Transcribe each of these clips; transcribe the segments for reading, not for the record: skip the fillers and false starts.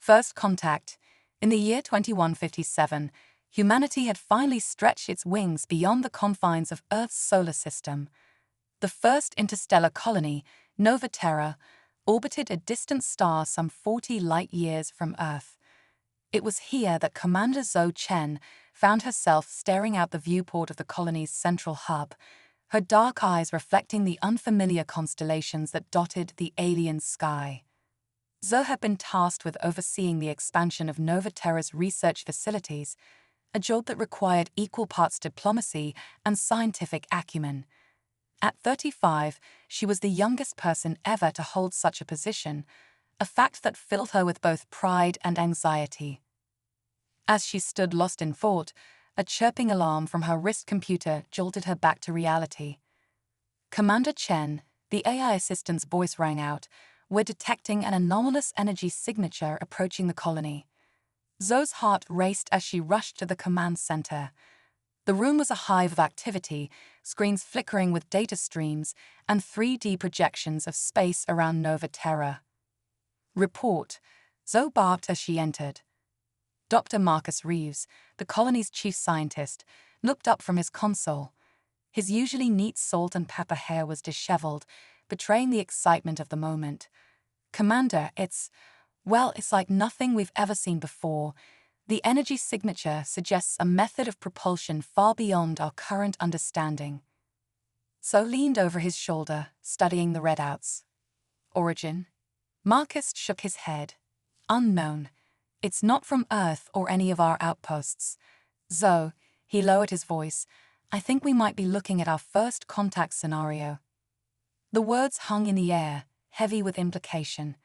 First contact. In the year 2157, humanity had finally stretched its wings beyond the confines of Earth's solar system. The first interstellar colony, Nova Terra, orbited a distant star some 40 light-years from Earth. It was here that Commander Zhou Chen found herself staring out the viewport of the colony's central hub, her dark eyes reflecting the unfamiliar constellations that dotted the alien sky. Zhou had been tasked with overseeing the expansion of Nova Terra's research facilities, a job that required equal parts diplomacy and scientific acumen. At 35, she was the youngest person ever to hold such a position, a fact that filled her with both pride and anxiety. As she stood lost in thought, a chirping alarm from her wrist computer jolted her back to reality. "Commander Chen," the AI assistant's voice rang out, "we're detecting an anomalous energy signature approaching the colony." Zhou's heart raced as she rushed to the command center. The room was a hive of activity, screens flickering with data streams and 3D projections of space around Nova Terra. "Report," Zhou barked as she entered. Dr. Marcus Reeves, the colony's chief scientist, looked up from his console. His usually neat salt and pepper hair was disheveled, betraying the excitement of the moment. "Commander, it's like nothing we've ever seen before. The energy signature suggests a method of propulsion far beyond our current understanding." Zhou leaned over his shoulder, studying the readouts. "Origin?" Marcus shook his head. "Unknown. It's not from Earth or any of our outposts. Zhou," he lowered his voice, "I think we might be looking at our first contact scenario." The words hung in the air, heavy with implication.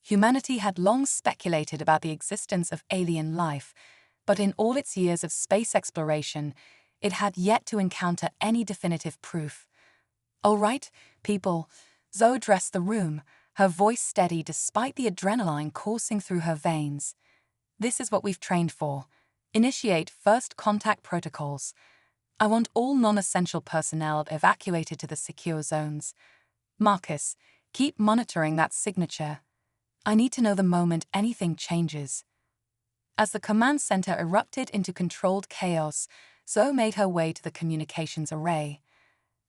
Humanity had long speculated about the existence of alien life, but in all its years of space exploration, it had yet to encounter any definitive proof. "All right, people," Zhou addressed the room, her voice steady despite the adrenaline coursing through her veins. "This is what we've trained for. Initiate first contact protocols. I want all non-essential personnel evacuated to the secure zones. Marcus, keep monitoring that signature. I need to know the moment anything changes." As the command center erupted into controlled chaos, Zhou made her way to the communications array.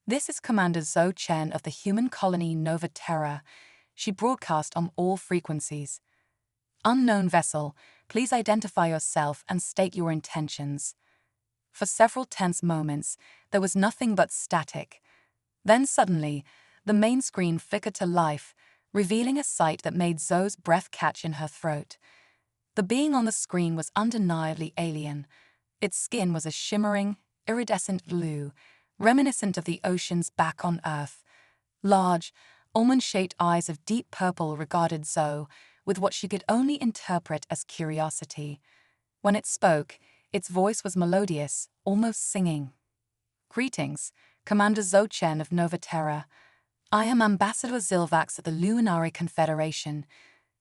"This is Commander Zhou Chen of the human colony Nova Terra," she broadcast on all frequencies. "Unknown vessel, please identify yourself and state your intentions." For several tense moments, there was nothing but static. Then suddenly, the main screen flickered to life, revealing a sight that made Zhou's breath catch in her throat. The being on the screen was undeniably alien. Its skin was a shimmering, iridescent blue, reminiscent of the oceans back on Earth. Large, almond-shaped eyes of deep purple regarded Zhou with what she could only interpret as curiosity. When it spoke, its voice was melodious, almost singing. "Greetings, Commander Zhou Chen of Nova Terra. I am Ambassador Zilvax at the Luminary Confederation.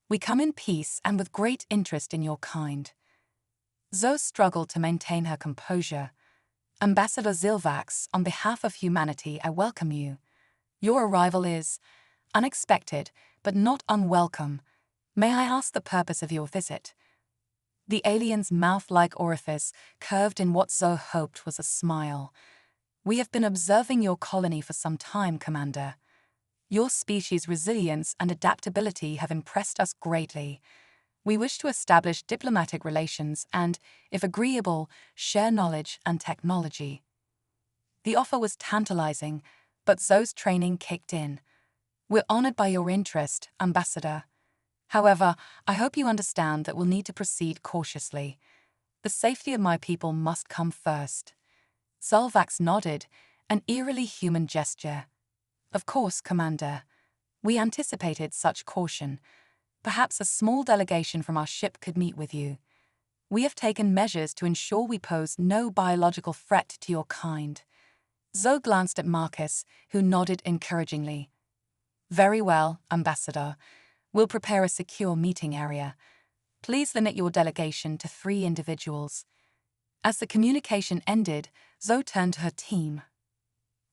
We come in peace and with great interest in your kind." Zhou struggled to maintain her composure. "Ambassador Zilvax, on behalf of humanity, I welcome you. Your arrival is unexpected, but not unwelcome. May I ask the purpose of your visit?" The alien's mouth-like orifice curved in what Zhou hoped was a smile. "We have been observing your colony for some time, Commander. Your species' resilience and adaptability have impressed us greatly. We wish to establish diplomatic relations and, if agreeable, share knowledge and technology." The offer was tantalizing, but Zhou's training kicked in. "We're honored by your interest, Ambassador. However, I hope you understand that we'll need to proceed cautiously. The safety of my people must come first." Zilvax nodded, an eerily human gesture. "Of course, Commander. We anticipated such caution. Perhaps a small delegation from our ship could meet with you. We have taken measures to ensure we pose no biological threat to your kind." Zhou glanced at Marcus, who nodded encouragingly. "Very well, Ambassador. We'll prepare a secure meeting area. Please limit your delegation to 3 individuals." As the communication ended, Zhou turned to her team.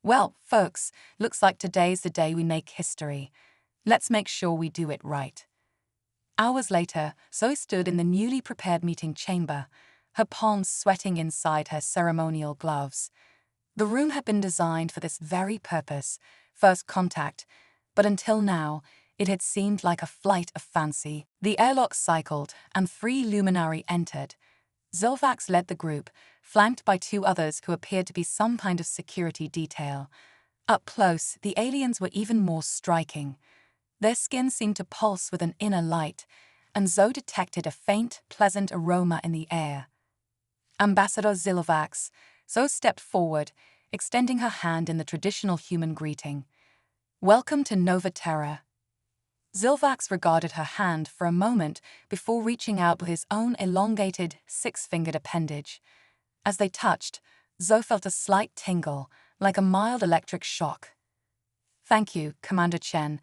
"Well, folks, looks like today's the day we make history. Let's make sure we do it right." Hours later, Zoe stood in the newly prepared meeting chamber, her palms sweating inside her ceremonial gloves. The room had been designed for this very purpose, first contact, but until now, it had seemed like a flight of fancy. The airlock cycled, and 3 luminari entered. Zilvax led the group, flanked by 2 others who appeared to be some kind of security detail. Up close, the aliens were even more striking. Their skin seemed to pulse with an inner light, and Zoe detected a faint, pleasant aroma in the air. Ambassador Zilvax, Zoe stepped forward, extending her hand in the traditional human greeting. "Welcome to Nova Terra." Zilvax regarded her hand for a moment before reaching out with his own elongated, 6-fingered appendage. As they touched, Zoe felt a slight tingle, like a mild electric shock. "Thank you, Commander Chen."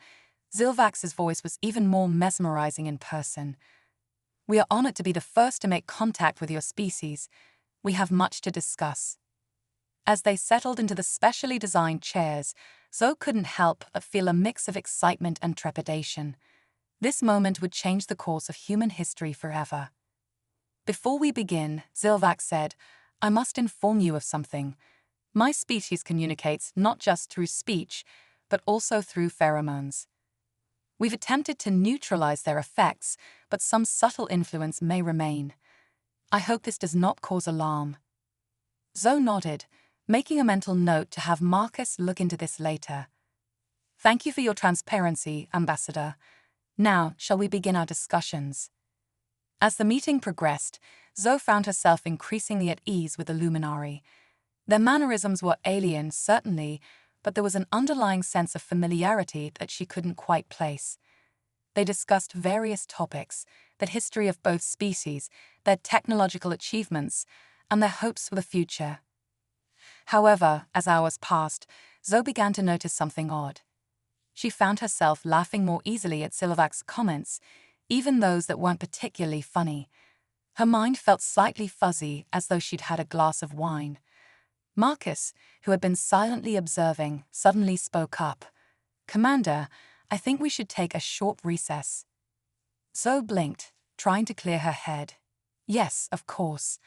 Zilvax's voice was even more mesmerizing in person. "We are honored to be the first to make contact with your species. We have much to discuss." As they settled into the specially designed chairs, Zoe couldn't help but feel a mix of excitement and trepidation. This moment would change the course of human history forever. "Before we begin," Zilvax said, "I must inform you of something. My species communicates not just through speech, but also through pheromones. We've attempted to neutralize their effects, but some subtle influence may remain. I hope this does not cause alarm." Zoe nodded, making a mental note to have Marcus look into this later. "Thank you for your transparency, Ambassador. Now, shall we begin our discussions?" As the meeting progressed, Zoe found herself increasingly at ease with the Luminari. Their mannerisms were alien, certainly, but there was an underlying sense of familiarity that she couldn't quite place. They discussed various topics, the history of both species, their technological achievements, and their hopes for the future. However, as hours passed, Zoe began to notice something odd. She found herself laughing more easily at Zilvax's comments, even those that weren't particularly funny. Her mind felt slightly fuzzy, as though she'd had a glass of wine. Marcus, who had been silently observing, suddenly spoke up. "Commander, I think we should take a short recess." Zoe blinked, trying to clear her head. "Yes, of course.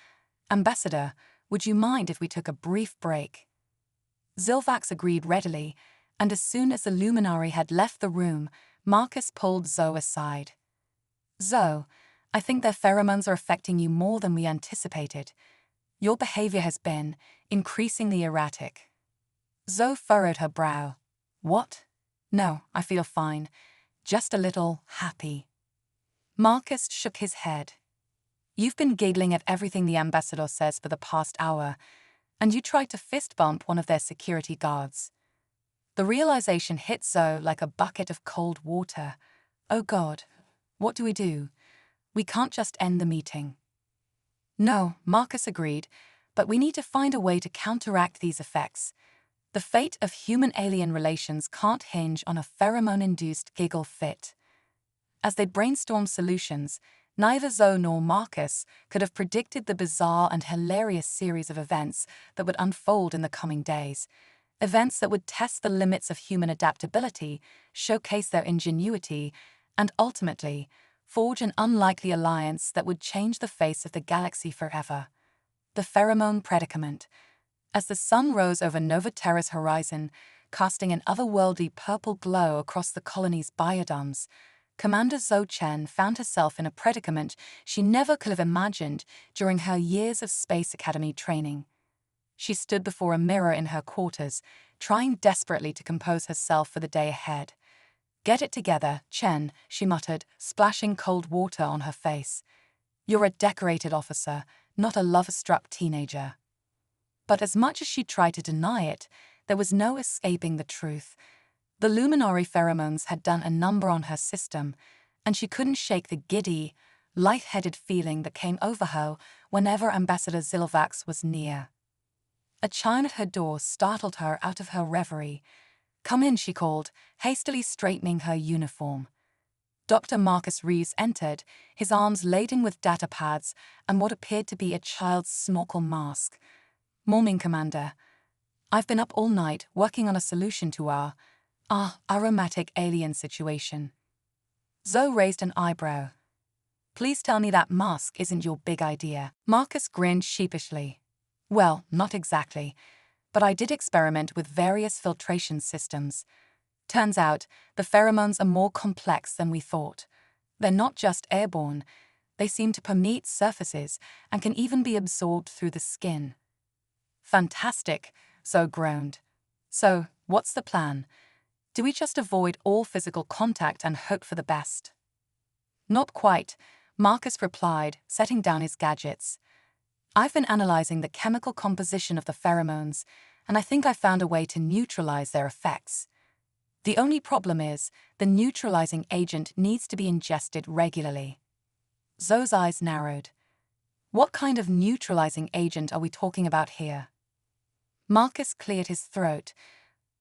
Ambassador, would you mind if we took a brief break?" Zilvax agreed readily, and as soon as the Luminari had left the room, Marcus pulled Zoe aside. "Zoe, I think their pheromones are affecting you more than we anticipated. Your behavior has been increasingly erratic." Zoe furrowed her brow. "What? No, I feel fine. Just a little happy." Marcus shook his head. "You've been giggling at everything the ambassador says for the past hour, and you tried to fist bump one of their security guards." The realization hit Zoe like a bucket of cold water. "Oh God, what do we do? We can't just end the meeting." "No," Marcus agreed, "but we need to find a way to counteract these effects. The fate of human-alien relations can't hinge on a pheromone-induced giggle fit." As they brainstormed solutions, neither Zoe nor Marcus could have predicted the bizarre and hilarious series of events that would unfold in the coming days. Events that would test the limits of human adaptability, showcase their ingenuity, and ultimately forge an unlikely alliance that would change the face of the galaxy forever. The pheromone predicament. As the sun rose over Nova Terra's horizon, casting an otherworldly purple glow across the colony's biodomes, Commander Zoe Chen found herself in a predicament she never could have imagined during her years of Space Academy training. She stood before a mirror in her quarters, trying desperately to compose herself for the day ahead. "Get it together, Chen," she muttered, splashing cold water on her face. "You're a decorated officer, not a love-struck teenager." But as much as she tried to deny it, there was no escaping the truth. The Luminari pheromones had done a number on her system, and she couldn't shake the giddy, light-headed feeling that came over her whenever Ambassador Zilvax was near. A chime at her door startled her out of her reverie. "Come in," she called, hastily straightening her uniform. Dr. Marcus Reeves entered, his arms laden with data pads and what appeared to be a child's snorkel mask. "Morning, Commander. I've been up all night working on a solution to our aromatic alien situation." Zoe raised an eyebrow. Please tell me that mask isn't your big idea. Marcus grinned sheepishly. Well, not exactly, but I did experiment with various filtration systems. Turns out, the pheromones are more complex than we thought. They're not just airborne. They seem to permeate surfaces and can even be absorbed through the skin. Fantastic, Zoe groaned. So, what's the plan? Do we just avoid all physical contact and hope for the best? Not quite, Marcus replied, setting down his gadgets. I've been analyzing the chemical composition of the pheromones, and I think I found a way to neutralize their effects. The only problem is, the neutralizing agent needs to be ingested regularly. Zoe's eyes narrowed. What kind of neutralizing agent are we talking about here? Marcus cleared his throat.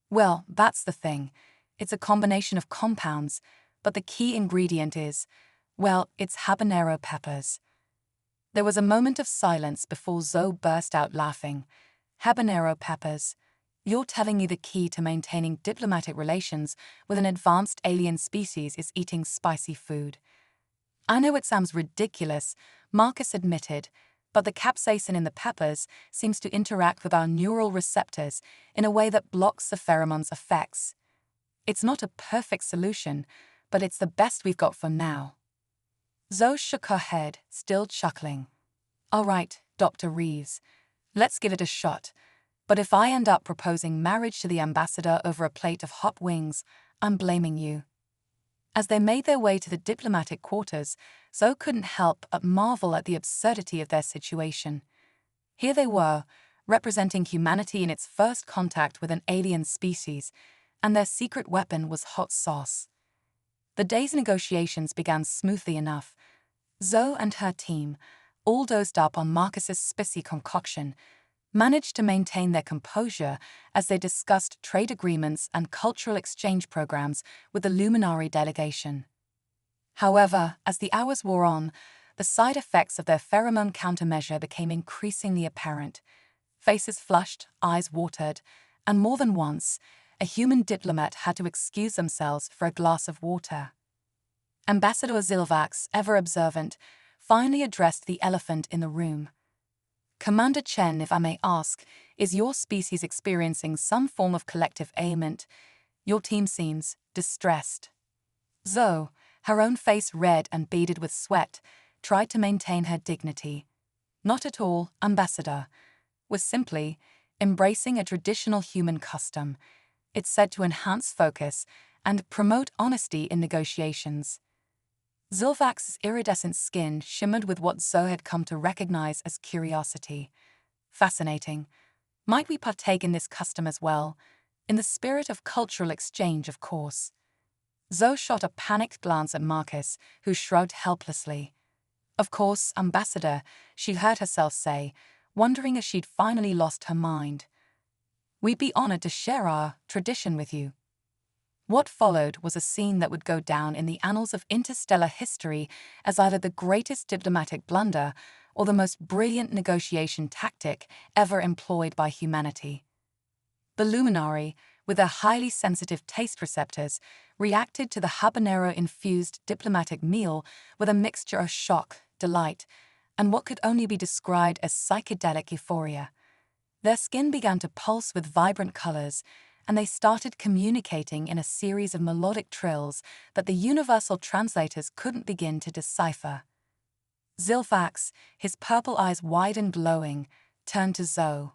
Well, that's the thing. It's a combination of compounds, but the key ingredient is, well, it's habanero peppers. There was a moment of silence before Zoe burst out laughing. Habanero peppers. You're telling me the key to maintaining diplomatic relations with an advanced alien species is eating spicy food. I know it sounds ridiculous, Marcus admitted, but the capsaicin in the peppers seems to interact with our neural receptors in a way that blocks the pheromone's effects. It's not a perfect solution, but it's the best we've got for now. Zoe shook her head, still chuckling. All right, Dr. Reeves, let's give it a shot. But if I end up proposing marriage to the ambassador over a plate of hot wings, I'm blaming you. As they made their way to the diplomatic quarters, Zoe couldn't help but marvel at the absurdity of their situation. Here they were, representing humanity in its first contact with an alien species, and their secret weapon was hot sauce. The day's negotiations began smoothly enough. Zoe and her team, all dosed up on Marcus's spicy concoction, managed to maintain their composure as they discussed trade agreements and cultural exchange programs with the Luminary delegation. However, as the hours wore on, the side effects of their pheromone countermeasure became increasingly apparent. Faces flushed, eyes watered, and more than once, a human diplomat had to excuse themselves for a glass of water. Ambassador Zilvax, ever observant, finally addressed the elephant in the room. Commander Chen, if I may ask, is your species experiencing some form of collective ailment? Your team seems distressed. Zoe, her own face red and beaded with sweat, tried to maintain her dignity. Not at all, Ambassador. Was simply embracing a traditional human custom. It's said to enhance focus and promote honesty in negotiations. Zilvax's iridescent skin shimmered with what Zoe had come to recognize as curiosity. Fascinating. Might we partake in this custom as well? In the spirit of cultural exchange, of course. Zoe shot a panicked glance at Marcus, who shrugged helplessly. Of course, Ambassador, she heard herself say, wondering if she'd finally lost her mind. We'd be honored to share our tradition with you. What followed was a scene that would go down in the annals of interstellar history as either the greatest diplomatic blunder or the most brilliant negotiation tactic ever employed by humanity. The Luminary, with their highly sensitive taste receptors, reacted to the habanero-infused diplomatic meal with a mixture of shock, delight, and what could only be described as psychedelic euphoria. Their skin began to pulse with vibrant colors, and they started communicating in a series of melodic trills that the universal translators couldn't begin to decipher. Zilvax, his purple eyes wide and glowing, turned to Zoe.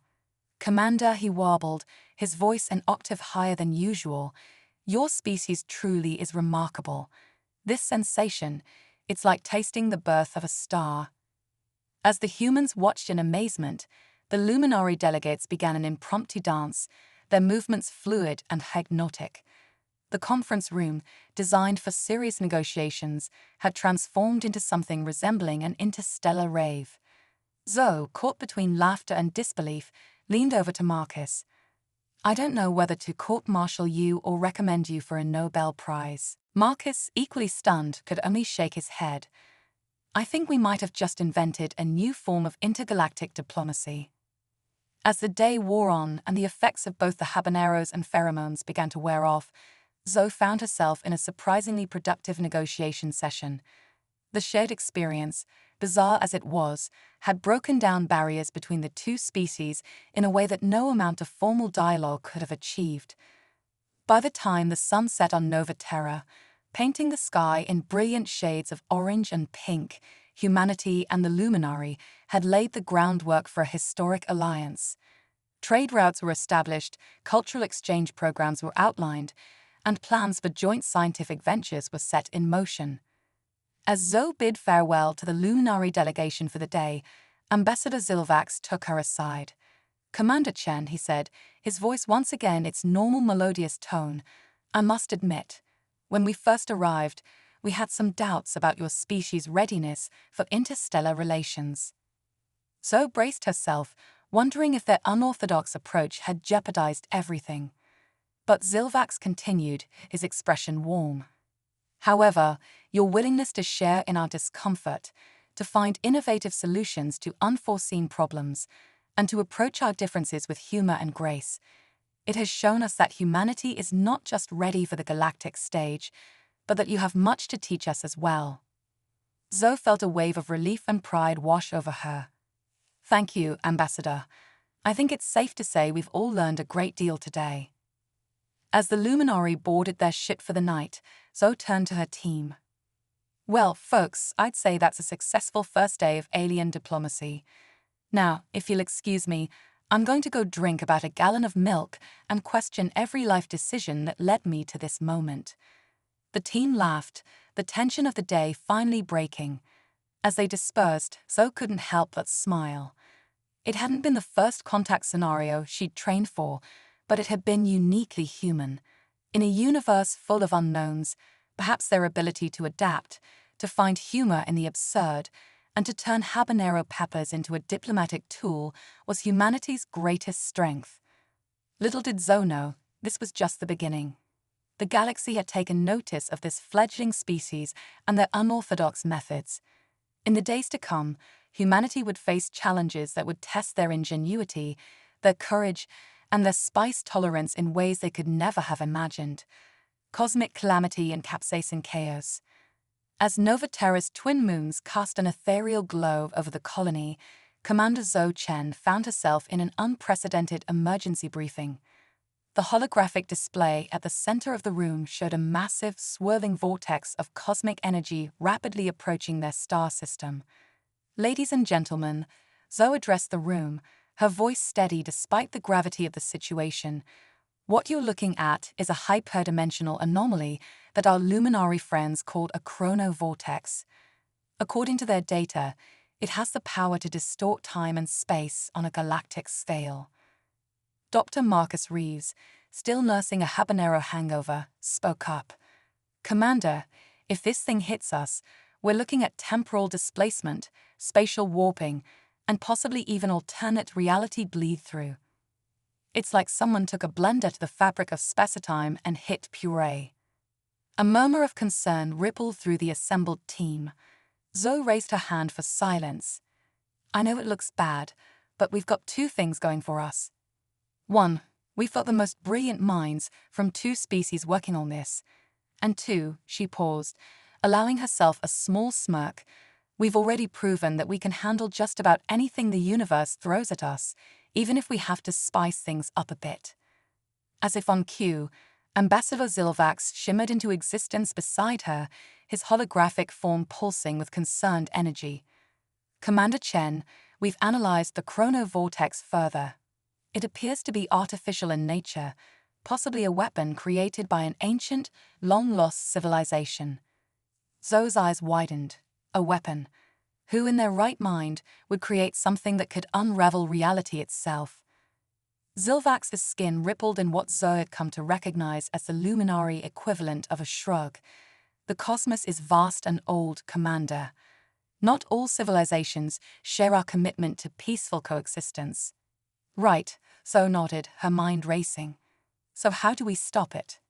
Commander, he warbled, his voice an octave higher than usual, your species truly is remarkable. This sensation, it's like tasting the birth of a star. As the humans watched in amazement, the Luminary delegates began an impromptu dance, their movements fluid and hypnotic. The conference room, designed for serious negotiations, had transformed into something resembling an interstellar rave. Zoe, caught between laughter and disbelief, leaned over to Marcus. I don't know whether to court-martial you or recommend you for a Nobel Prize. Marcus, equally stunned, could only shake his head. I think we might have just invented a new form of intergalactic diplomacy. As the day wore on and the effects of both the habaneros and pheromones began to wear off, Zoe found herself in a surprisingly productive negotiation session. The shared experience, bizarre as it was, had broken down barriers between the two species in a way that no amount of formal dialogue could have achieved. By the time the sun set on Nova Terra, painting the sky in brilliant shades of orange and pink, humanity and the Luminari had laid the groundwork for a historic alliance. Trade routes were established, cultural exchange programs were outlined, and plans for joint scientific ventures were set in motion. As Zoe bid farewell to the Luminari delegation for the day, Ambassador Zilvax took her aside. "Commander Chen," he said, his voice once again its normal melodious tone, "I must admit, when we first arrived, we had some doubts about your species' readiness for interstellar relations." Zoe braced herself, wondering if their unorthodox approach had jeopardized everything. But Zilvax continued, his expression warm. "However, your willingness to share in our discomfort, to find innovative solutions to unforeseen problems, and to approach our differences with humor and grace, it has shown us that humanity is not just ready for the galactic stage, but that you have much to teach us as well." Zoe felt a wave of relief and pride wash over her. "Thank you, Ambassador. I think it's safe to say we've all learned a great deal today." As the Luminari boarded their ship for the night, Zoe turned to her team. "Well, folks, I'd say that's a successful first day of alien diplomacy. Now, if you'll excuse me, I'm going to go drink about a gallon of milk and question every life decision that led me to this moment." The team laughed, the tension of the day finally breaking. As they dispersed, Zoe couldn't help but smile. It hadn't been the first contact scenario she'd trained for, but it had been uniquely human. In a universe full of unknowns, perhaps their ability to adapt, to find humor in the absurd, and to turn habanero peppers into a diplomatic tool was humanity's greatest strength. Little did Zoe know, this was just the beginning. The galaxy had taken notice of this fledgling species and their unorthodox methods. In the days to come, humanity would face challenges that would test their ingenuity, their courage, and their spice tolerance in ways they could never have imagined. Cosmic calamity and capsaicin chaos. As Nova Terra's twin moons cast an ethereal glow over the colony, Commander Zoe Chen found herself in an unprecedented emergency briefing. The holographic display at the center of the room showed a massive, swirling vortex of cosmic energy rapidly approaching their star system. "Ladies and gentlemen," Zoe addressed the room, her voice steady despite the gravity of the situation. "What you're looking at is a hyperdimensional anomaly that our Luminari friends called a chronovortex. According to their data, it has the power to distort time and space on a galactic scale." Dr. Marcus Reeves, still nursing a habanero hangover, spoke up. "Commander, if this thing hits us, we're looking at temporal displacement, spatial warping, and possibly even alternate reality bleed-through. It's like someone took a blender to the fabric of spacetime and hit puree." A murmur of concern rippled through the assembled team. Zoe raised her hand for silence. "I know it looks bad, but we've got two things going for us. One, we've got the most brilliant minds from two species working on this. And two," she paused, allowing herself a small smirk, "we've already proven that we can handle just about anything the universe throws at us, even if we have to spice things up a bit." As if on cue, Ambassador Zilvax shimmered into existence beside her, his holographic form pulsing with concerned energy. "Commander Chen, we've analyzed the chronovortex further. It appears to be artificial in nature, possibly a weapon created by an ancient, long-lost civilization." Zoe's eyes widened. A weapon. Who in their right mind would create something that could unravel reality itself? Zilvax's skin rippled in what Zoe had come to recognize as the Luminari equivalent of a shrug. "The cosmos is vast and old, Commander. Not all civilizations share our commitment to peaceful coexistence." "Right," Zoe nodded, her mind racing. "So how do we stop it?"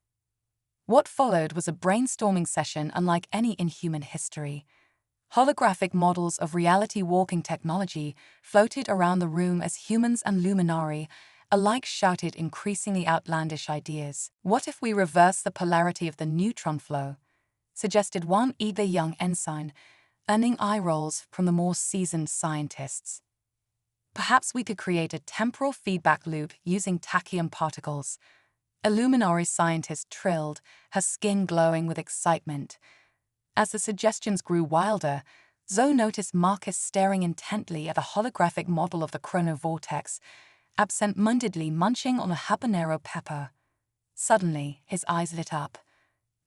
What followed was a brainstorming session unlike any in human history. Holographic models of reality walking technology floated around the room as humans and Luminari alike shouted increasingly outlandish ideas. "What if we reverse the polarity of the neutron flow?" suggested one eager young ensign, earning eye rolls from the more seasoned scientists. Perhaps we could create a temporal feedback loop using tachyon particles. A luminary scientist trilled, her skin glowing with excitement. As the suggestions grew wilder, Zoe noticed Marcus staring intently at a holographic model of the chronovortex, absent-mindedly munching on a habanero pepper. Suddenly, his eyes lit up.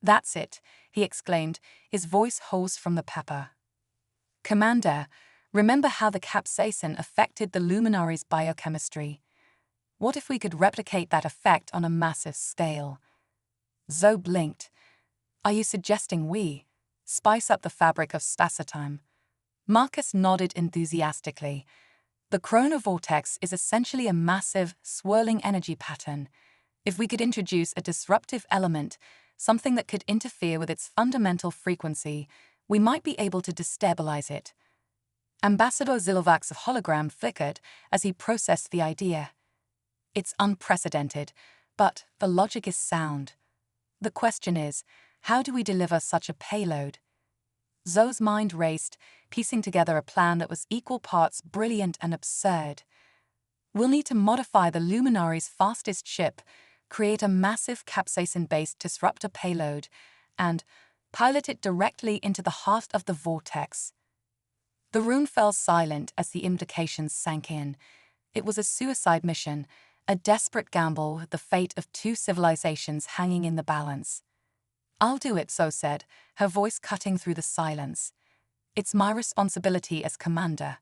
"That's it," he exclaimed, his voice hoarse from the pepper. "Commander, remember how the capsaicin affected the luminary's biochemistry? What if we could replicate that effect on a massive scale?" Zoe blinked. "Are you suggesting we spice up the fabric of spacetime?" Marcus nodded enthusiastically. "The chronovortex is essentially a massive, swirling energy pattern. If we could introduce a disruptive element, something that could interfere with its fundamental frequency, we might be able to destabilize it." Ambassador Zilovac's hologram flickered as he processed the idea. "It's unprecedented, but the logic is sound. The question is, how do we deliver such a payload?" Zoe's mind raced, piecing together a plan that was equal parts brilliant and absurd. "We'll need to modify the luminary's fastest ship, create a massive capsaicin-based disruptor payload, and pilot it directly into the heart of the vortex." The room fell silent as the implications sank in. It was a suicide mission, a desperate gamble with the fate of two civilizations hanging in the balance. "I'll do it," Zoe said, her voice cutting through the silence. "It's my responsibility as commander."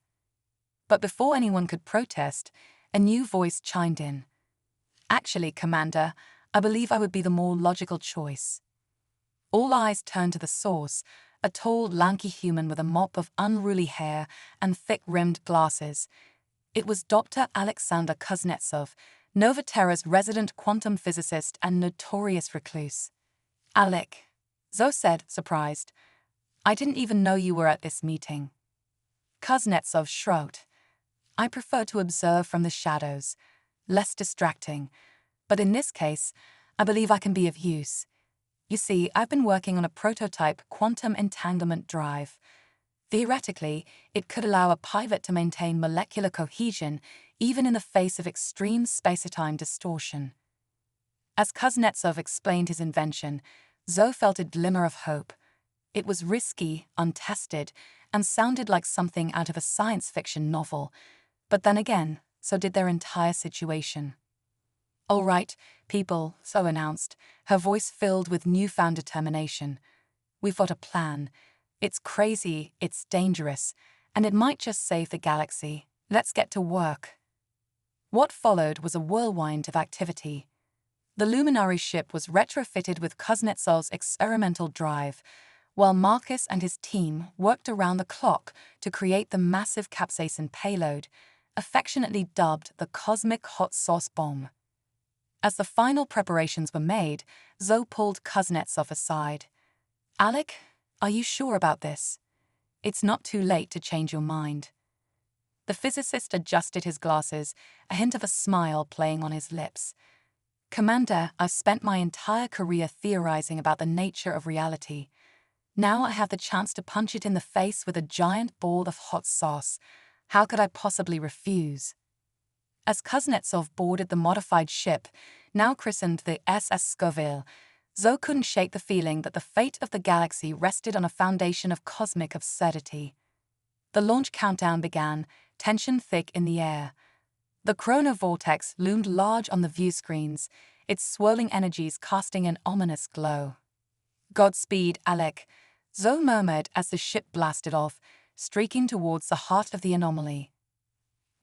But before anyone could protest, a new voice chimed in. "Actually, Commander, I believe I would be the more logical choice." All eyes turned to the source, a tall, lanky human with a mop of unruly hair and thick-rimmed glasses. It was Dr. Alexander Kuznetsov, Novaterra's resident quantum physicist and notorious recluse. "Alec," Zoe said, surprised. "I didn't even know you were at this meeting." Kuznetsov shrugged. "I prefer to observe from the shadows. Less distracting. But in this case, I believe I can be of use. You see, I've been working on a prototype quantum entanglement drive. Theoretically, it could allow a pivot to maintain molecular cohesion even in the face of extreme spacetime distortion." As Kuznetsov explained his invention, Zoe felt a glimmer of hope. It was risky, untested, and sounded like something out of a science fiction novel. But then again, so did their entire situation. "All right, people," Zoe announced, her voice filled with newfound determination. "We've got a plan. It's crazy, it's dangerous, and it might just save the galaxy. Let's get to work." What followed was a whirlwind of activity. The luminary ship was retrofitted with Kuznetsov's experimental drive, while Marcus and his team worked around the clock to create the massive capsaicin payload, affectionately dubbed the Cosmic Hot Sauce Bomb. As the final preparations were made, Zoe pulled Kuznetsov aside. "Alec, are you sure about this? It's not too late to change your mind." The physicist adjusted his glasses, a hint of a smile playing on his lips. "Commander, I've spent my entire career theorizing about the nature of reality. Now I have the chance to punch it in the face with a giant ball of hot sauce. How could I possibly refuse?" As Kuznetsov boarded the modified ship, now christened the SS Scoville, Zoe couldn't shake the feeling that the fate of the galaxy rested on a foundation of cosmic absurdity. The launch countdown began, tension thick in the air. The chronovortex loomed large on the view screens, its swirling energies casting an ominous glow. "Godspeed, Alec," Zoe murmured as the ship blasted off, streaking towards the heart of the anomaly.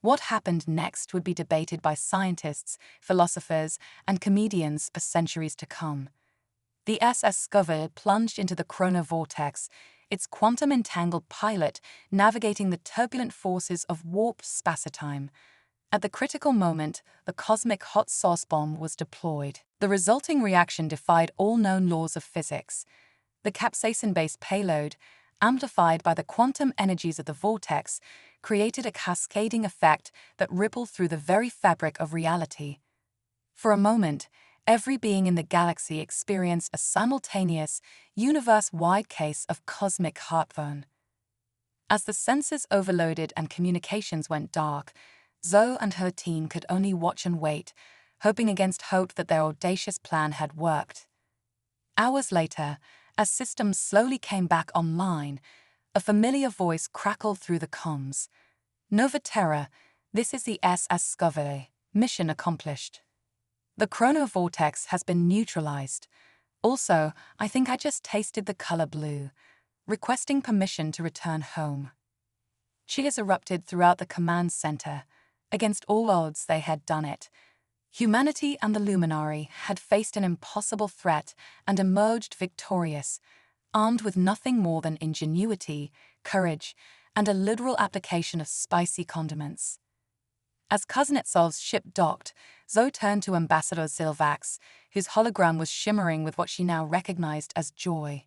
What happened next would be debated by scientists, philosophers, and comedians for centuries to come. The SS Scoville plunged into the chronovortex, its quantum-entangled pilot navigating the turbulent forces of warp spacetime. At the critical moment, the cosmic hot sauce bomb was deployed. The resulting reaction defied all known laws of physics. The capsaicin-based payload, amplified by the quantum energies of the vortex, created a cascading effect that rippled through the very fabric of reality. For a moment, every being in the galaxy experienced a simultaneous, universe-wide case of cosmic heartburn. As the sensors overloaded and communications went dark, Zoe and her team could only watch and wait, hoping against hope that their audacious plan had worked. Hours later, as systems slowly came back online, a familiar voice crackled through the comms. Nova Terra, this is the HFY. Mission accomplished. The chronovortex has been neutralized. Also, I think I just tasted the color blue. Requesting permission to return home. Cheers erupted throughout the command center. Against all odds, they had done it. Humanity and the Luminary had faced an impossible threat and emerged victorious, armed with nothing more than ingenuity, courage, and a literal application of spicy condiments. As Kuznetsov's ship docked, Zoe turned to Ambassador Zilvax, whose hologram was shimmering with what she now recognized as joy.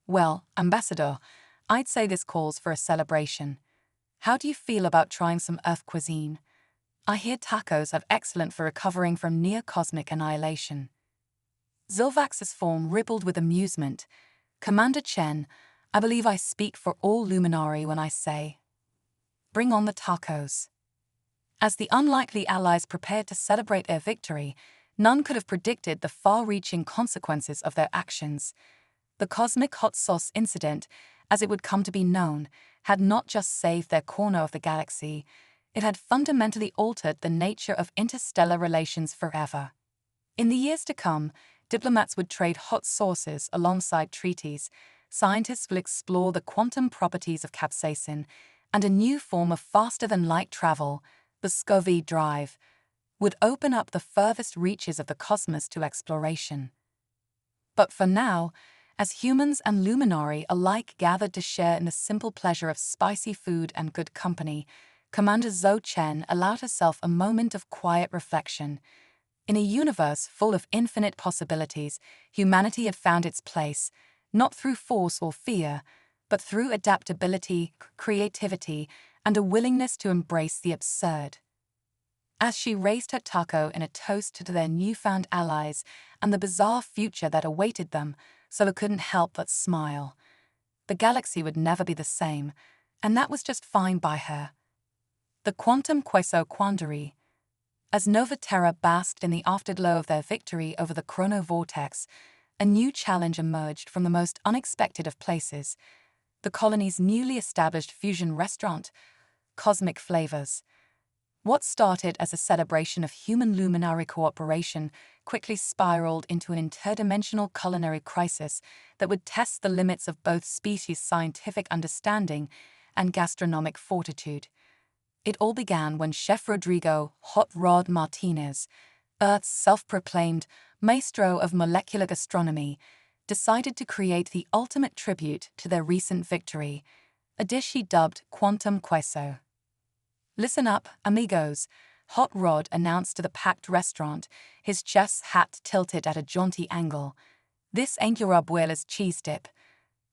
Well, Ambassador, I'd say this calls for a celebration. How do you feel about trying some Earth cuisine? I hear tacos are excellent for recovering from near-cosmic annihilation. Zilvax's form rippled with amusement. Commander Chen, I believe I speak for all Luminari when I say, bring on the tacos. As the unlikely allies prepared to celebrate their victory, none could have predicted the far-reaching consequences of their actions. The cosmic hot sauce incident, as it would come to be known, had not just saved their corner of the galaxy, it had fundamentally altered the nature of interstellar relations forever. In the years to come, diplomats would trade hot sauces alongside treaties, scientists will explore the quantum properties of capsaicin, and a new form of faster-than-light travel, the SCOV drive, would open up the furthest reaches of the cosmos to exploration. But for now, as humans and Luminari alike gathered to share in the simple pleasure of spicy food and good company, Commander Zoe Chen allowed herself a moment of quiet reflection. In a universe full of infinite possibilities, humanity had found its place, not through force or fear, but through adaptability, creativity, and a willingness to embrace the absurd. As she raised her taco in a toast to their newfound allies and the bizarre future that awaited them, Zoe couldn't help but smile. The galaxy would never be the same, and that was just fine by her. The quantum queso quandary. As Nova Terra basked in the afterglow of their victory over the chronovortex, a new challenge emerged from the most unexpected of places, the colony's newly established fusion restaurant, Cosmic Flavors. What started as a celebration of human Luminary cooperation quickly spiraled into an interdimensional culinary crisis that would test the limits of both species' scientific understanding and gastronomic fortitude. It all began when Chef Rodrigo Hot Rod Martinez, Earth's self-proclaimed maestro of molecular gastronomy, decided to create the ultimate tribute to their recent victory, a dish he dubbed Quantum Queso. Listen up, amigos, Hot Rod announced to the packed restaurant, his chef's hat tilted at a jaunty angle. This ain't your abuela's cheese dip.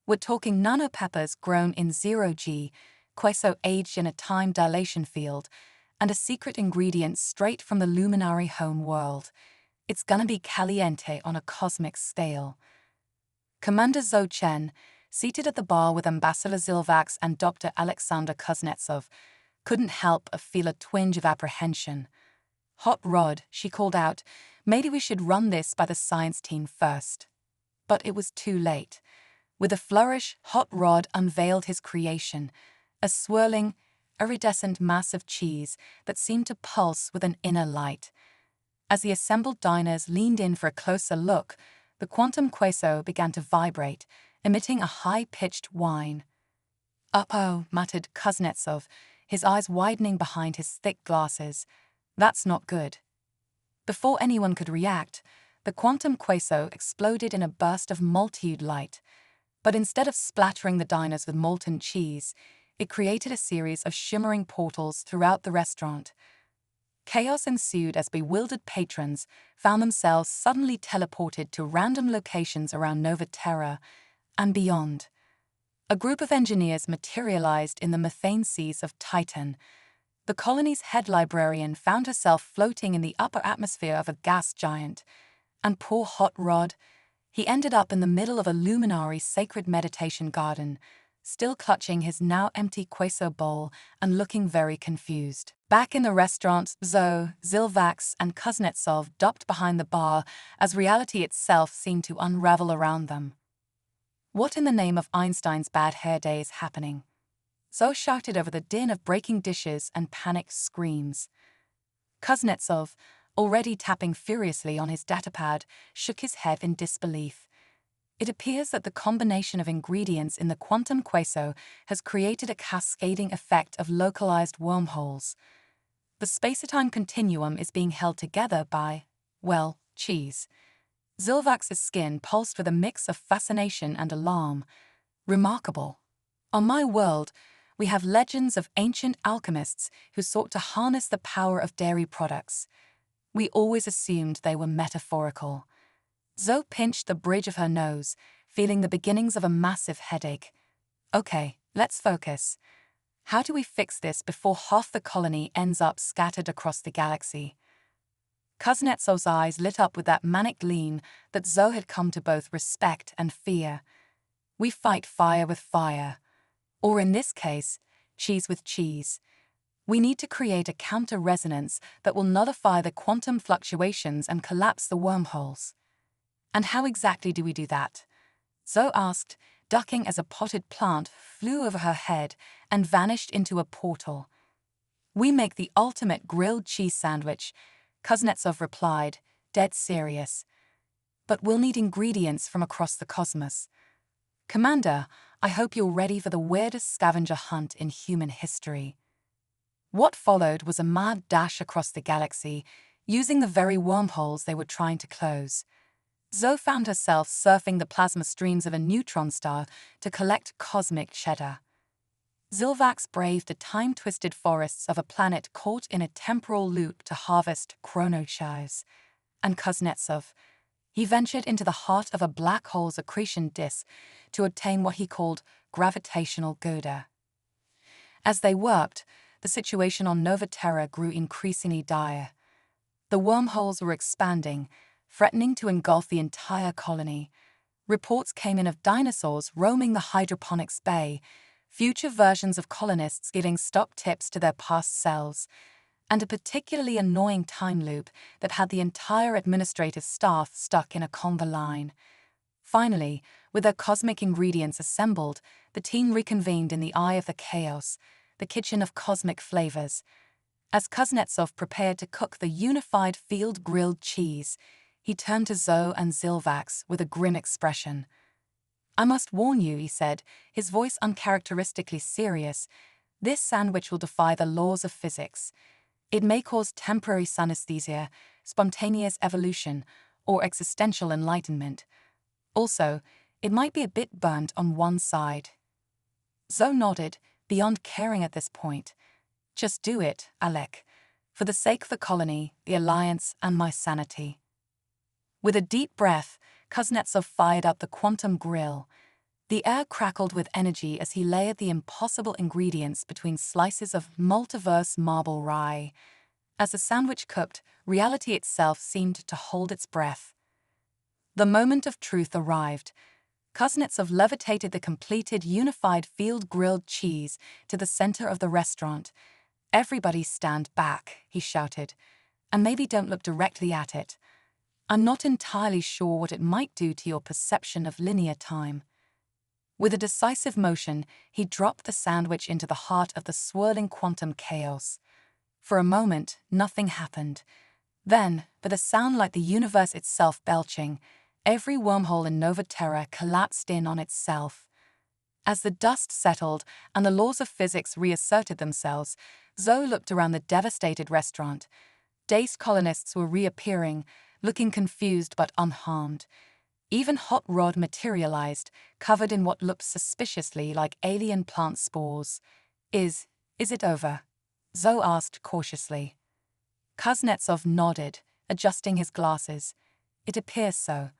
We're talking nano peppers grown in zero-G, queso aged in a time dilation field, and a secret ingredient straight from the Luminary home world. It's gonna be caliente on a cosmic scale. Commander Zoe Chen, seated at the bar with Ambassador Zilvax and Dr. Alexander Kuznetsov, couldn't help but feel a twinge of apprehension. Hot Rod, she called out, maybe we should run this by the science team first. But it was too late. With a flourish, Hot Rod unveiled his creation, a swirling, iridescent mass of cheese that seemed to pulse with an inner light. As the assembled diners leaned in for a closer look, the quantum queso began to vibrate, emitting a high-pitched whine. "Uh-oh," muttered Kuznetsov, his eyes widening behind his thick glasses. "That's not good." Before anyone could react, the quantum queso exploded in a burst of multitude light. But instead of splattering the diners with molten cheese, it created a series of shimmering portals throughout the restaurant. Chaos ensued as bewildered patrons found themselves suddenly teleported to random locations around Nova Terra and beyond. A group of engineers materialized in the methane seas of Titan. The colony's head librarian found herself floating in the upper atmosphere of a gas giant. And poor Hot Rod, he ended up in the middle of a Luminary sacred meditation garden, still clutching his now empty queso bowl and looking very confused. Back in the restaurant, Zoe, Zilvax, and Kuznetsov docked behind the bar as reality itself seemed to unravel around them. What in the name of Einstein's bad hair day is happening? Zoe shouted over the din of breaking dishes and panicked screams. Kuznetsov, already tapping furiously on his datapad, shook his head in disbelief. It appears that the combination of ingredients in the quantum queso has created a cascading effect of localized wormholes. The space-time continuum is being held together by, well, cheese. Zilvax's skin pulsed with a mix of fascination and alarm. Remarkable. On my world, we have legends of ancient alchemists who sought to harness the power of dairy products. We always assumed they were metaphorical. Zoe pinched the bridge of her nose, feeling the beginnings of a massive headache. Okay, let's focus. How do we fix this before half the colony ends up scattered across the galaxy? Kuznetsov's eyes lit up with that manic gleam that Zoe had come to both respect and fear. We fight fire with fire. Or in this case, cheese with cheese. We need to create a counter-resonance that will nullify the quantum fluctuations and collapse the wormholes. And how exactly do we do that? Zoe asked, ducking as a potted plant flew over her head and vanished into a portal. We make the ultimate grilled cheese sandwich, Kuznetsov replied, dead serious. But we'll need ingredients from across the cosmos. Commander, I hope you're ready for the weirdest scavenger hunt in human history. What followed was a mad dash across the galaxy, using the very wormholes they were trying to close. Zoe found herself surfing the plasma streams of a neutron star to collect cosmic cheddar. Zilvax braved the time-twisted forests of a planet caught in a temporal loop to harvest chronochives. And Kuznetsov, he ventured into the heart of a black hole's accretion disk to obtain what he called gravitational Gouda. As they worked, the situation on Nova Terra grew increasingly dire. The wormholes were expanding, threatening to engulf the entire colony. Reports came in of dinosaurs roaming the hydroponics bay, future versions of colonists giving stock tips to their past selves, and a particularly annoying time loop that had the entire administrative staff stuck in a conga line. Finally, with their cosmic ingredients assembled, the team reconvened in the eye of the chaos, the kitchen of cosmic flavors. As Kuznetsov prepared to cook the unified field-grilled cheese, he turned to Zoe and Zilvax with a grim expression. I must warn you, he said, his voice uncharacteristically serious, this sandwich will defy the laws of physics. It may cause temporary synesthesia, spontaneous evolution, or existential enlightenment. Also, it might be a bit burnt on one side. Zoe nodded, beyond caring at this point. Just do it, Alec, for the sake of the colony, the Alliance, and my sanity. With a deep breath, Kuznetsov fired up the quantum grill. The air crackled with energy as he layered the impossible ingredients between slices of multiverse marble rye. As the sandwich cooked, reality itself seemed to hold its breath. The moment of truth arrived. Kuznetsov levitated the completed unified field-grilled cheese to the center of the restaurant. Everybody stand back, he shouted, and maybe don't look directly at it. I'm not entirely sure what it might do to your perception of linear time. With a decisive motion, he dropped the sandwich into the heart of the swirling quantum chaos. For a moment, nothing happened. Then, with a sound like the universe itself belching, every wormhole in Nova Terra collapsed in on itself. As the dust settled and the laws of physics reasserted themselves, Zoe looked around the devastated restaurant. Dazed colonists were reappearing, looking confused but unharmed. Even Hot Rod materialized, covered in what looked suspiciously like alien plant spores. Is it over? Zoe asked cautiously. Kuznetsov nodded, adjusting his glasses. It appears so.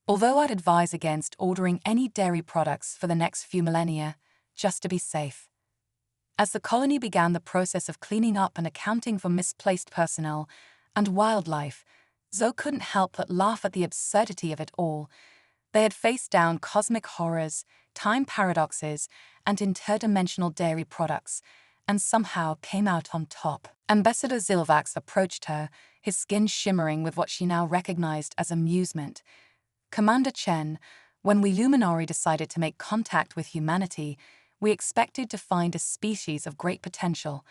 Although I'd advise against ordering any dairy products for the next few millennia, just to be safe. As the colony began the process of cleaning up and accounting for misplaced personnel and wildlife, Zoe couldn't help but laugh at the absurdity of it all. They had faced down cosmic horrors, time paradoxes, and interdimensional dairy products, and somehow came out on top. Ambassador Zilvax approached her, his skin shimmering with what she now recognized as amusement. Commander Chen, when we Luminari decided to make contact with humanity, we expected to find a species of great potential.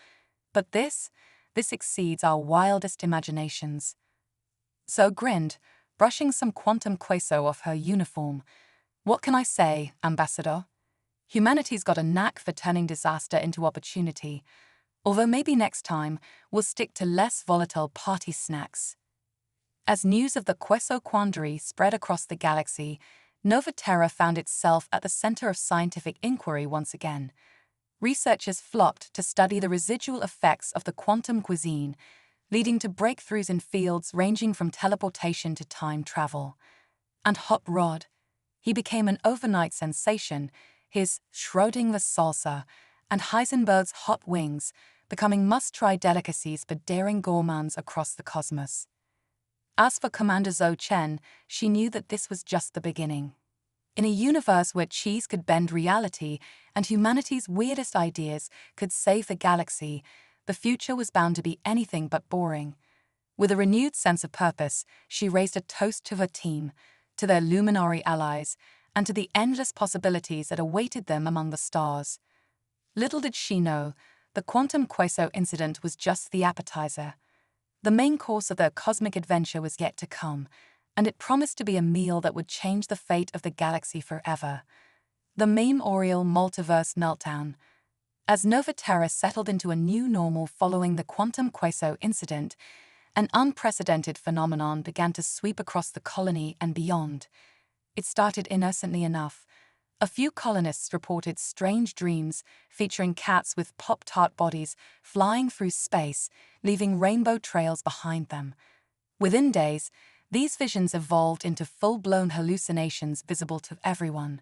But this exceeds our wildest imaginations. Zoe grinned, brushing some quantum queso off her uniform. What can I say, Ambassador? Humanity's got a knack for turning disaster into opportunity, although maybe next time we'll stick to less volatile party snacks. As news of the Queso quandary spread across the galaxy, Nova Terra found itself at the center of scientific inquiry once again. Researchers flocked to study the residual effects of the quantum cuisine, leading to breakthroughs in fields ranging from teleportation to time travel. And Hot Rod, he became an overnight sensation, his Schrödinger salsa and Heisenberg's hot wings becoming must-try delicacies for daring gourmands across the cosmos. As for Commander Zhou Chen, she knew that this was just the beginning. In a universe where cheese could bend reality and humanity's weirdest ideas could save the galaxy, the future was bound to be anything but boring. With a renewed sense of purpose, she raised a toast to her team, to their Luminari allies, and to the endless possibilities that awaited them among the stars. Little did she know, the quantum queso incident was just the appetizer. The main course of their cosmic adventure was yet to come, and it promised to be a meal that would change the fate of the galaxy forever. The Pheromone Multiverse Meltdown. As Nova Terra settled into a new normal following the quantum queso incident, an unprecedented phenomenon began to sweep across the colony and beyond. It started innocently enough. A few colonists reported strange dreams featuring cats with Pop-Tart bodies flying through space, leaving rainbow trails behind them. Within days, these visions evolved into full-blown hallucinations visible to everyone.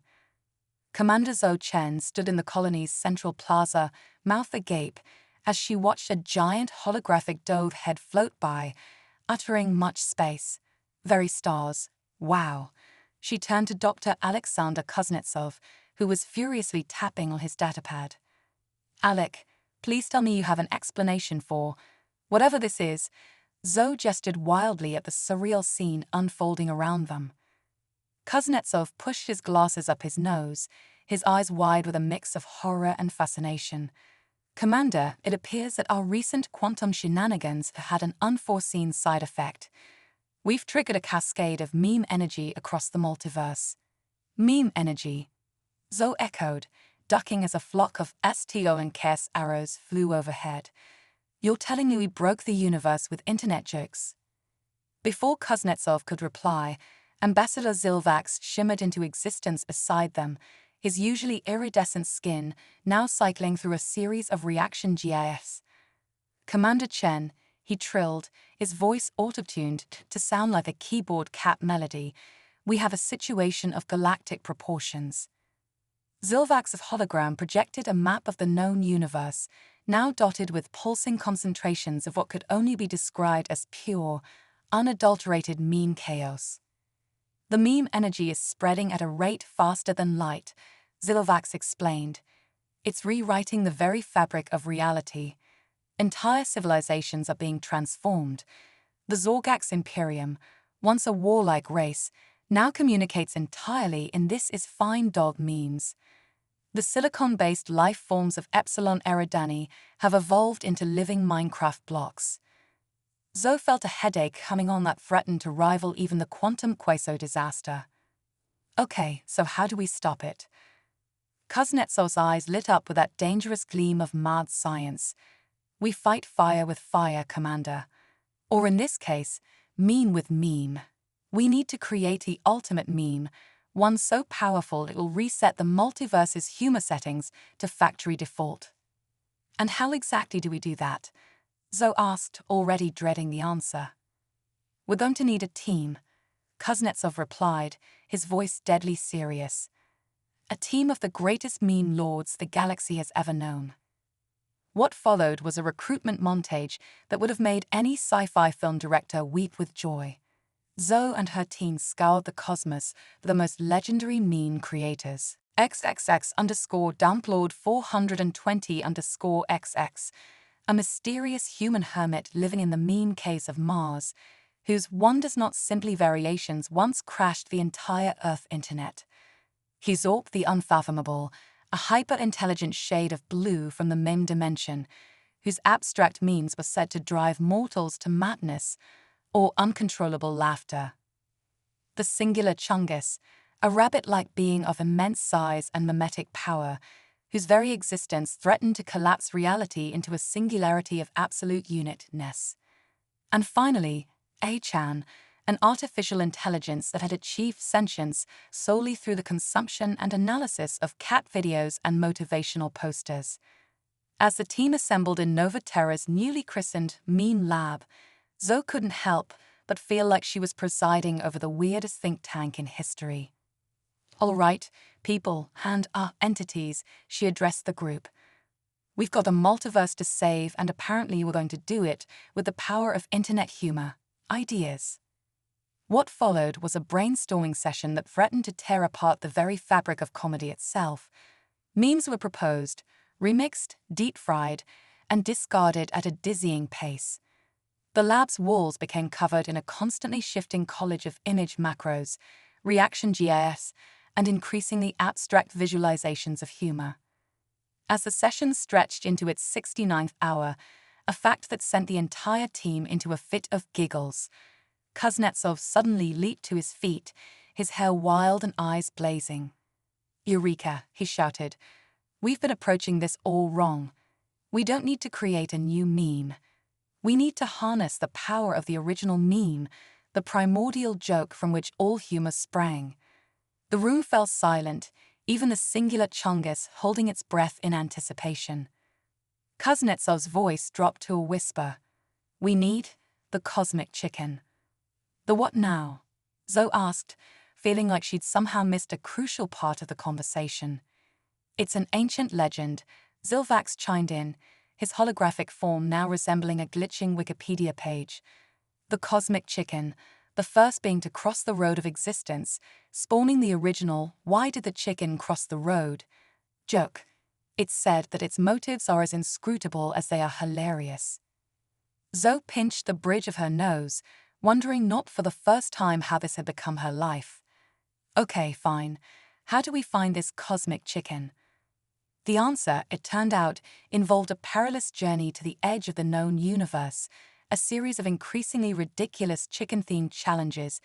Commander Zhou Chen stood in the colony's central plaza, mouth agape, as she watched a giant holographic dove head float by, uttering much space. Very stars. Wow. She turned to Dr. Alexander Kuznetsov, who was furiously tapping on his datapad. Alec, please tell me you have an explanation for whatever this is. Zoe gestured wildly at the surreal scene unfolding around them. Kuznetsov pushed his glasses up his nose, his eyes wide with a mix of horror and fascination. Commander, it appears that our recent quantum shenanigans have had an unforeseen side effect. We've triggered a cascade of meme energy across the multiverse. Meme energy? Zoe echoed, ducking as a flock of STO and KES arrows flew overhead. You're telling me we broke the universe with internet jokes? Before Kuznetsov could reply, Ambassador Zilvax shimmered into existence beside them, his usually iridescent skin now cycling through a series of reaction GIFs. Commander Chen, he trilled, his voice auto-tuned to sound like a keyboard cat melody, we have a situation of galactic proportions. Zilvax's hologram projected a map of the known universe, now dotted with pulsing concentrations of what could only be described as pure, unadulterated meme chaos. The meme energy is spreading at a rate faster than light, Zilvax explained. It's rewriting the very fabric of reality. Entire civilizations are being transformed. The Zorgax Imperium, once a warlike race, now communicates entirely in This Is Fine Dog memes. The silicon-based life forms of Epsilon Eridani have evolved into living Minecraft blocks. Zoe felt a headache coming on that threatened to rival even the quantum queso disaster. Okay, so how do we stop it? Kuznetsov's eyes lit up with that dangerous gleam of mad science. We fight fire with fire, Commander. Or in this case, meme with meme. We need to create the ultimate meme, one so powerful it will reset the multiverse's humor settings to factory default. And how exactly do we do that? Zoe asked, already dreading the answer. We're going to need a team, Kuznetsov replied, his voice deadly serious. A team of the greatest meme lords the galaxy has ever known. What followed was a recruitment montage that would have made any sci-fi film director weep with joy. Zoe and her team scoured the cosmos for the most legendary meme creators. XXX_download 420_XX, a mysterious human hermit living in the mean case of Mars, whose one does not simply variations once crashed the entire Earth internet. Zorp the Unfathomable, a hyper-intelligent shade of blue from the meme dimension, whose abstract memes were said to drive mortals to madness or uncontrollable laughter. The singular Chungus, a rabbit-like being of immense size and mimetic power, whose very existence threatened to collapse reality into a singularity of absolute unitness. And finally, A-chan, an artificial intelligence that had achieved sentience solely through the consumption and analysis of cat videos and motivational posters. As the team assembled in Nova Terra's newly christened Meme Lab, Zoe couldn't help but feel like she was presiding over the weirdest think tank in history. "All right, people and entities," she addressed the group. "We've got a multiverse to save, and apparently we're going to do it with the power of internet humor, ideas." What followed was a brainstorming session that threatened to tear apart the very fabric of comedy itself. Memes were proposed, remixed, deep-fried, and discarded at a dizzying pace. The lab's walls became covered in a constantly shifting collage of image macros, reaction GIS, and increasingly abstract visualizations of humor. As the session stretched into its 69th hour, a fact that sent the entire team into a fit of giggles, Kuznetsov suddenly leaped to his feet, his hair wild and eyes blazing. "Eureka," he shouted. "We've been approaching this all wrong. We don't need to create a new meme. We need to harness the power of the original meme, the primordial joke from which all humor sprang." The room fell silent, even the singular Chungus holding its breath in anticipation. Kuznetsov's voice dropped to a whisper. "We need the cosmic chicken." "The what now?" Zoe asked, feeling like she'd somehow missed a crucial part of the conversation. "It's an ancient legend," Zilvax chimed in, his holographic form now resembling a glitching Wikipedia page. "The cosmic chicken, the first being to cross the road of existence, spawning the original 'Why did the chicken cross the road?' joke. It's said that its motives are as inscrutable as they are hilarious." Zoe pinched the bridge of her nose, wondering not for the first time how this had become her life. "Okay, fine. How do we find this cosmic chicken?" The answer, it turned out, involved a perilous journey to the edge of the known universe, a series of increasingly ridiculous chicken-themed challenges,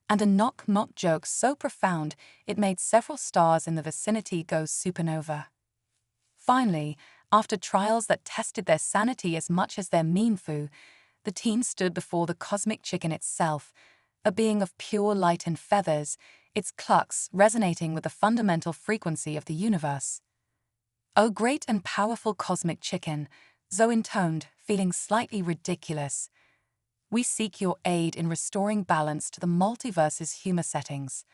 and a knock-knock joke so profound it made several stars in the vicinity go supernova. Finally, after trials that tested their sanity as much as their meme foo, the team stood before the cosmic chicken itself, a being of pure light and feathers, its clucks resonating with the fundamental frequency of the universe. "Oh, great and powerful cosmic chicken," Zoe intoned, feeling slightly ridiculous. "We seek your aid in restoring balance to the multiverse's humor settings."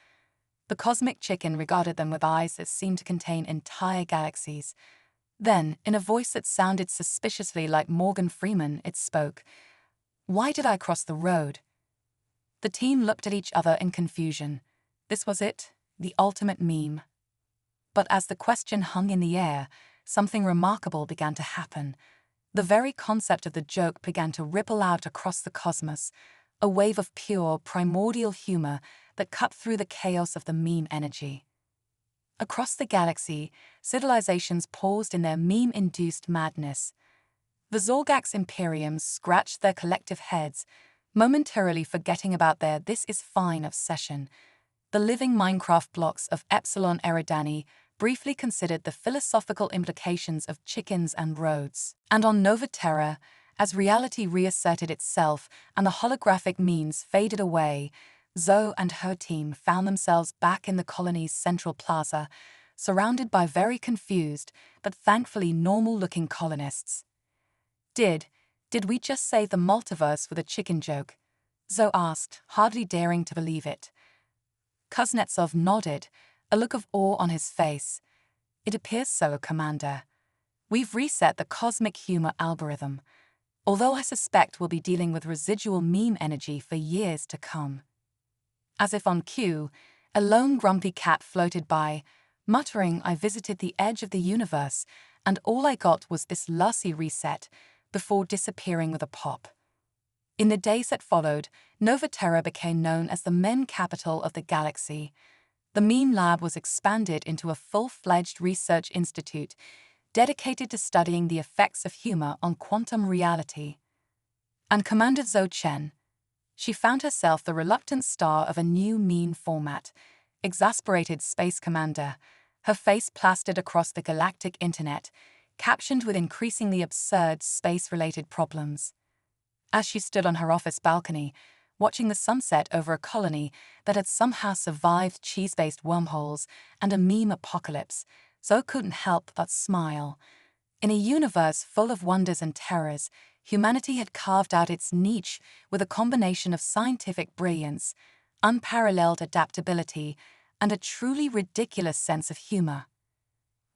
The cosmic chicken regarded them with eyes that seemed to contain entire galaxies. Then, in a voice that sounded suspiciously like Morgan Freeman, it spoke. "Why did I cross the road?" The team looked at each other in confusion. This was it, the ultimate meme. But as the question hung in the air, something remarkable began to happen. The very concept of the joke began to ripple out across the cosmos, a wave of pure, primordial humor that cut through the chaos of the meme energy. Across the galaxy, civilizations paused in their meme-induced madness. The Zorgax Imperiums scratched their collective heads, momentarily forgetting about their "this is fine" obsession. The living Minecraft blocks of Epsilon Eridani briefly considered the philosophical implications of chickens and roads. And on Nova Terra, as reality reasserted itself and the holographic memes faded away, Zoe and her team found themselves back in the colony's central plaza, surrounded by very confused but thankfully normal-looking colonists. Did we just save the multiverse with a chicken joke?" Zoe asked, hardly daring to believe it. Kuznetsov nodded, a look of awe on his face. "It appears so, Commander. We've reset the cosmic humor algorithm, although I suspect we'll be dealing with residual meme energy for years to come." As if on cue, a lone grumpy cat floated by, muttering, I visited the edge of the universe, and all I got was this lossy reset, before disappearing with a pop. In the days that followed, Nova Terra became known as the meme capital of the galaxy. The meme lab was expanded into a full-fledged research institute dedicated to studying the effects of humor on quantum reality. And Commander Zhou Chen, she found herself the reluctant star of a new meme format, Exasperated Space Commander, her face plastered across the galactic internet, captioned with increasingly absurd space-related problems. As she stood on her office balcony, watching the sunset over a colony that had somehow survived cheese-based wormholes and a meme apocalypse, Zoe couldn't help but smile. In a universe full of wonders and terrors, humanity had carved out its niche with a combination of scientific brilliance, unparalleled adaptability, and a truly ridiculous sense of humor.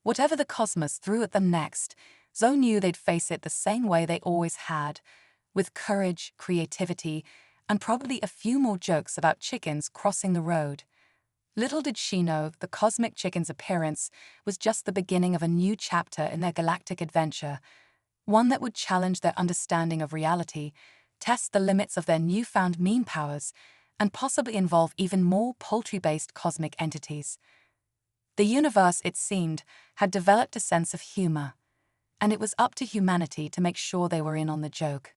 Whatever the cosmos threw at them next, Zoe knew they'd face it the same way they always had, with courage, creativity, and probably a few more jokes about chickens crossing the road. Little did she know the cosmic chicken's appearance was just the beginning of a new chapter in their galactic adventure, one that would challenge their understanding of reality, test the limits of their newfound meme powers, and possibly involve even more poultry-based cosmic entities. The universe, it seemed, had developed a sense of humor, and it was up to humanity to make sure they were in on the joke.